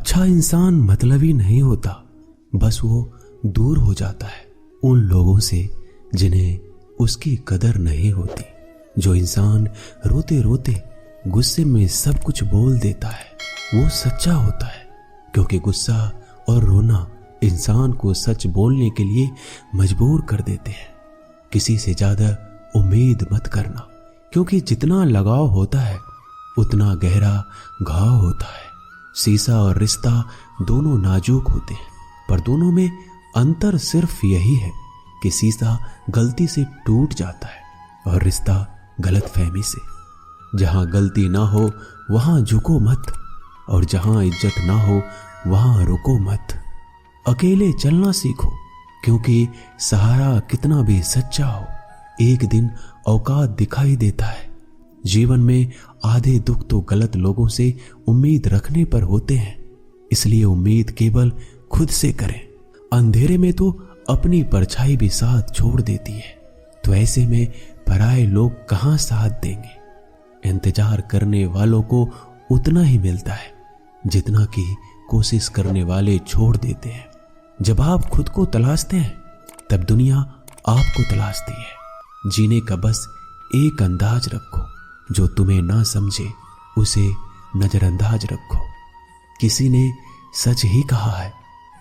अच्छा इंसान मतलबी नहीं होता, बस वो दूर हो जाता है उन लोगों से जिन्हें उसकी कदर नहीं होती। जो इंसान रोते रोते गुस्से में सब कुछ बोल देता है वो सच्चा होता है, क्योंकि गुस्सा और रोना इंसान को सच बोलने के लिए मजबूर कर देते हैं। किसी से ज्यादा उम्मीद मत करना, क्योंकि जितना लगाव होता है उतना गहरा घाव होता है। शीशा और रिश्ता दोनों नाजुक होते हैं, पर दोनों में अंतर सिर्फ यही है कि शीशा गलती से टूट जाता है और रिश्ता गलतफहमी से। जहां गलती ना हो वहां झुको मत, और जहां इज्जत ना हो वहां रुको मत। अकेले चलना सीखो, क्योंकि सहारा कितना भी सच्चा हो एक दिन औकात दिखाई देता है। जीवन में आधे दुख तो गलत लोगों से उम्मीद रखने पर होते हैं, इसलिए उम्मीद केवल खुद से करें। अंधेरे में तो अपनी परछाई भी साथ छोड़ देती है, तो ऐसे में पराये लोग कहां साथ देंगे। इंतजार करने वालों को उतना ही मिलता है जितना कि कोशिश करने वाले छोड़ देते हैं। जब आप खुद को तलाशते हैं तब दुनिया आपको तलाशती है। जीने का बस एक अंदाज रखो, जो तुम्हें ना समझे उसे नजरअंदाज रखो। किसी ने सच ही कहा है,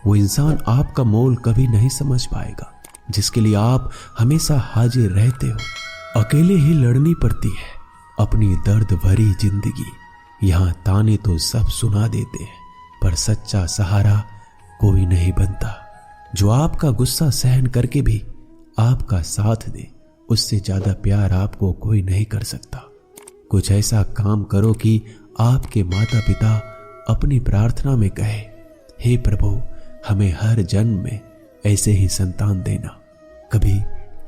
वो इंसान आपका मोल कभी नहीं समझ पाएगा जिसके लिए आप हमेशा हाजिर रहते हो। अकेले ही लड़नी पड़ती है अपनी दर्द भरी जिंदगी। यहाँ ताने तो सब सुना देते हैं, पर सच्चा सहारा कोई नहीं बनता। जो आपका गुस्सा सहन करके भी आपका साथ दे, उससे ज्यादा प्यार आपको कोई नहीं कर सकता। कुछ ऐसा काम करो कि आपके माता पिता अपनी प्रार्थना में कहे, हे प्रभु हमें हर जन्म में ऐसे ही संतान देना। कभी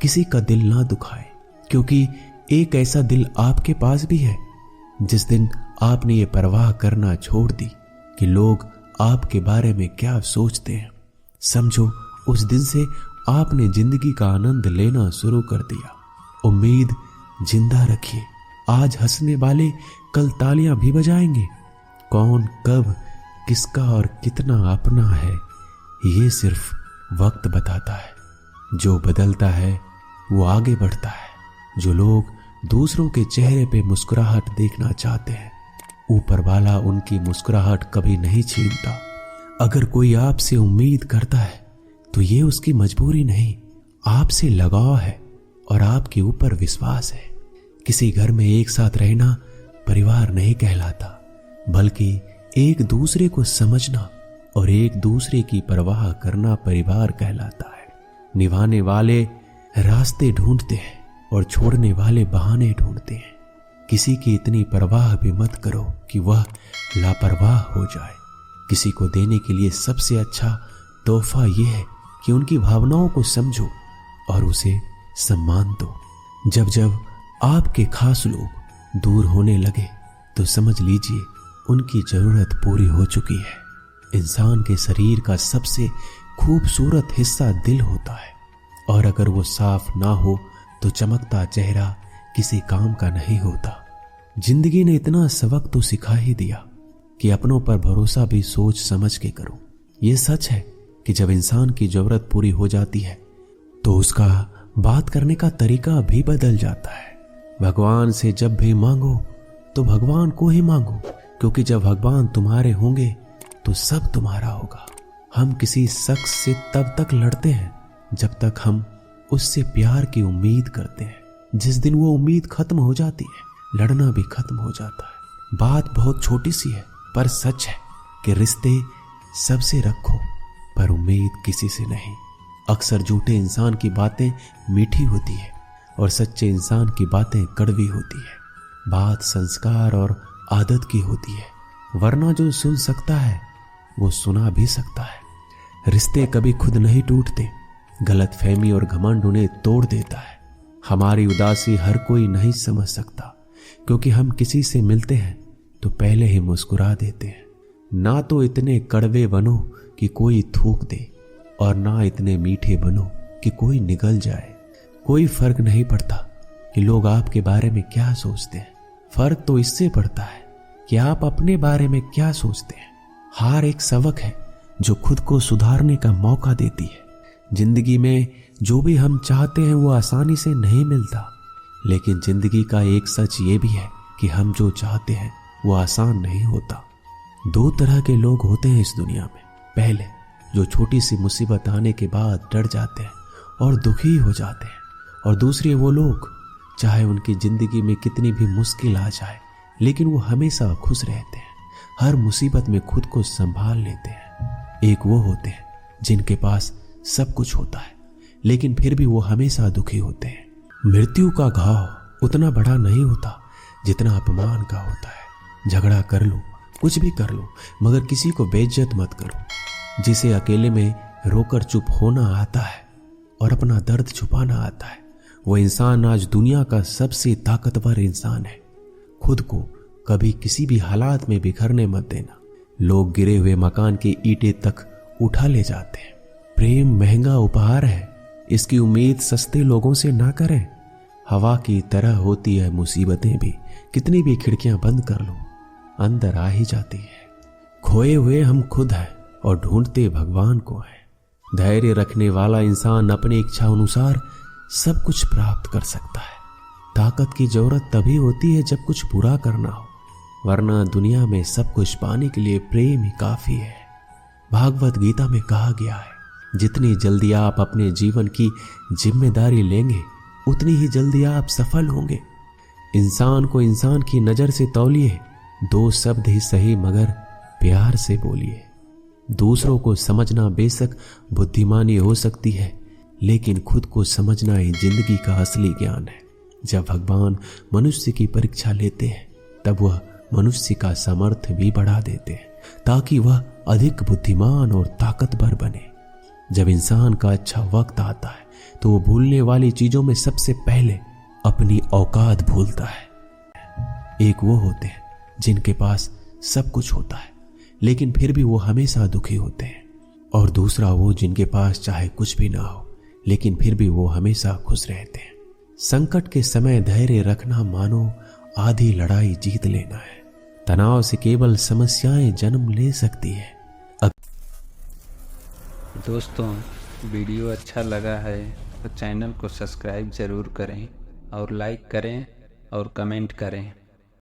किसी का दिल ना दुखाए, क्योंकि एक ऐसा दिल आपके पास भी है। जिस दिन आपने ये परवाह करना छोड़ दी कि लोग आपके बारे में क्या सोचते हैं, समझो उस दिन से आपने जिंदगी का आनंद लेना शुरू कर दिया। उम्मीद जिंदा रखिए, आज हंसने वाले कल तालियां भी बजाएंगे। कौन कब किसका और कितना अपना है ये सिर्फ वक्त बताता है। जो बदलता है वो आगे बढ़ता है। जो लोग दूसरों के चेहरे पे मुस्कुराहट देखना चाहते हैं, ऊपर वाला उनकी मुस्कुराहट कभी नहीं छीनता। अगर कोई आपसे उम्मीद करता है तो ये उसकी मजबूरी नहीं, आपसे लगाव है और आपके ऊपर विश्वास है। किसी घर में एक साथ रहना परिवार नहीं कहलाता, बल्कि एक दूसरे को समझना और एक दूसरे की परवाह करना परिवार कहलाता है। निभाने वाले रास्ते ढूंढते हैं और छोड़ने वाले बहाने ढूंढते हैं। किसी की इतनी परवाह भी मत करो कि वह लापरवाह हो जाए। किसी को देने के लिए सबसे अच्छा तोहफा यह है कि उनकी भावनाओं को समझो और उसे सम्मान दो। जब जब आपके खास लोग दूर होने लगे तो समझ लीजिए उनकी जरूरत पूरी हो चुकी है। इंसान के शरीर का सबसे खूबसूरत हिस्सा दिल होता है, और अगर वो साफ ना हो तो चमकता चेहरा किसी काम का नहीं होता। जिंदगी ने इतना सबक तो सिखा ही दिया कि अपनों पर भरोसा भी सोच समझ के करो। ये सच है कि जब इंसान की जरूरत पूरी हो जाती है तो उसका बात करने का तरीका भी बदल जाता है। भगवान से जब भी मांगो तो भगवान को ही मांगो, क्योंकि जब भगवान तुम्हारे होंगे तो सब तुम्हारा होगा। हम किसी शख्स से तब तक लड़ते हैं जब तक हम उससे प्यार की उम्मीद करते हैं। जिस दिन वो उम्मीद खत्म हो जाती है, लड़ना भी खत्म हो जाता है। बात बहुत छोटी सी है, पर सच है कि रिश्ते सबसे रखो, पर उम्मीद किसी से नहीं। अक्सर झूठे इंसान की बातें मीठी होती है और सच्चे इंसान की बातें कड़वी होती है। बात संस्कार और आदत की होती है, वरना जो सुन सकता है वो सुना भी सकता है। रिश्ते कभी खुद नहीं टूटते, गलतफहमी और घमंड उन्हें तोड़ देता है। हमारी उदासी हर कोई नहीं समझ सकता, क्योंकि हम किसी से मिलते हैं तो पहले ही मुस्कुरा देते हैं। ना तो इतने कड़वे बनो कि कोई थूक दे, और ना इतने मीठे बनो कि कोई निगल जाए। कोई फर्क नहीं पड़ता कि लोग आपके बारे में क्या सोचते हैं, फर्क तो इससे पड़ता है कि आप अपने बारे में क्या सोचते हैं। हार एक सबक है जो खुद को सुधारने का मौका देती है। जिंदगी में जो भी हम चाहते हैं वो आसानी से नहीं मिलता, लेकिन जिंदगी का एक सच ये भी है कि हम जो चाहते हैं वो आसान नहीं होता। दो तरह के लोग होते हैं इस दुनिया में। पहले जो छोटी सी मुसीबत आने के बाद डर जाते हैं और दुखी हो जाते हैं, और दूसरे वो लोग चाहे उनकी जिंदगी में कितनी भी मुश्किल आ जाए लेकिन वो हमेशा खुश रहते हैं, हर मुसीबत में खुद को संभाल लेते हैं। एक वो होते हैं जिनके पास सब कुछ होता है लेकिन फिर भी वो हमेशा दुखी होते हैं। मृत्यु का घाव उतना बड़ा नहीं होता जितना अपमान का होता है। झगड़ा कर लो, कुछ भी कर लो, मगर किसी को बेइज्जत मत करो। जिसे अकेले में रोकर चुप होना आता है और अपना दर्द छुपाना आता है, वो इंसान आज दुनिया का सबसे ताकतवर इंसान है। खुद को कभी किसी भी हालात में बिखरने मत देना। लोग गिरे हुए मकान के ईंटें तक उठा ले जाते हैं। प्रेम महंगा उपहार है, इसकी उम्मीद सस्ते लोगों से ना करें। हवा की तरह होती है मुसीबतें भी, कितनी भी खिड़कियां बंद कर लो अंदर आ ही जाती है। खोए हुए हम खुद हैं और ढूंढते भगवान को हैं। धैर्य रखने वाला इंसान अपनी इच्छा अनुसार सब कुछ प्राप्त कर सकता है। ताकत की जरूरत तभी होती है जब कुछ बुरा करना हो, वरना दुनिया में सब कुछ पाने के लिए प्रेम ही काफी है। भागवत गीता में कहा गया है, जितनी जल्दी आप अपने जीवन की जिम्मेदारी लेंगे उतनी ही जल्दी आप सफल होंगे। इंसान को इंसान की नजर से तौलिए, दो शब्द ही सही मगर प्यार से बोलिए। दूसरों को समझना बेशक बुद्धिमानी हो सकती है, लेकिन खुद को समझना ही जिंदगी का असली ज्ञान है। जब भगवान मनुष्य की परीक्षा लेते हैं तब वह मनुष्य का सामर्थ्य भी बढ़ा देते हैं ताकि वह अधिक बुद्धिमान और ताकतवर बने। जब इंसान का अच्छा वक्त आता है तो वो भूलने वाली चीजों में सबसे पहले अपनी औकात भूलता है। एक वो होते हैं जिनके पास सब कुछ होता है लेकिन फिर भी वो हमेशा दुखी होते हैं, और दूसरा वो जिनके पास चाहे कुछ भी ना हो लेकिन फिर भी वो हमेशा खुश रहते हैं। संकट के समय धैर्य रखना मानो आधी लड़ाई जीत लेना है। तनाव से केवल समस्याएं जन्म ले सकती है। दोस्तों, वीडियो अच्छा लगा है तो चैनल को सब्सक्राइब ज़रूर करें और लाइक करें और कमेंट करें।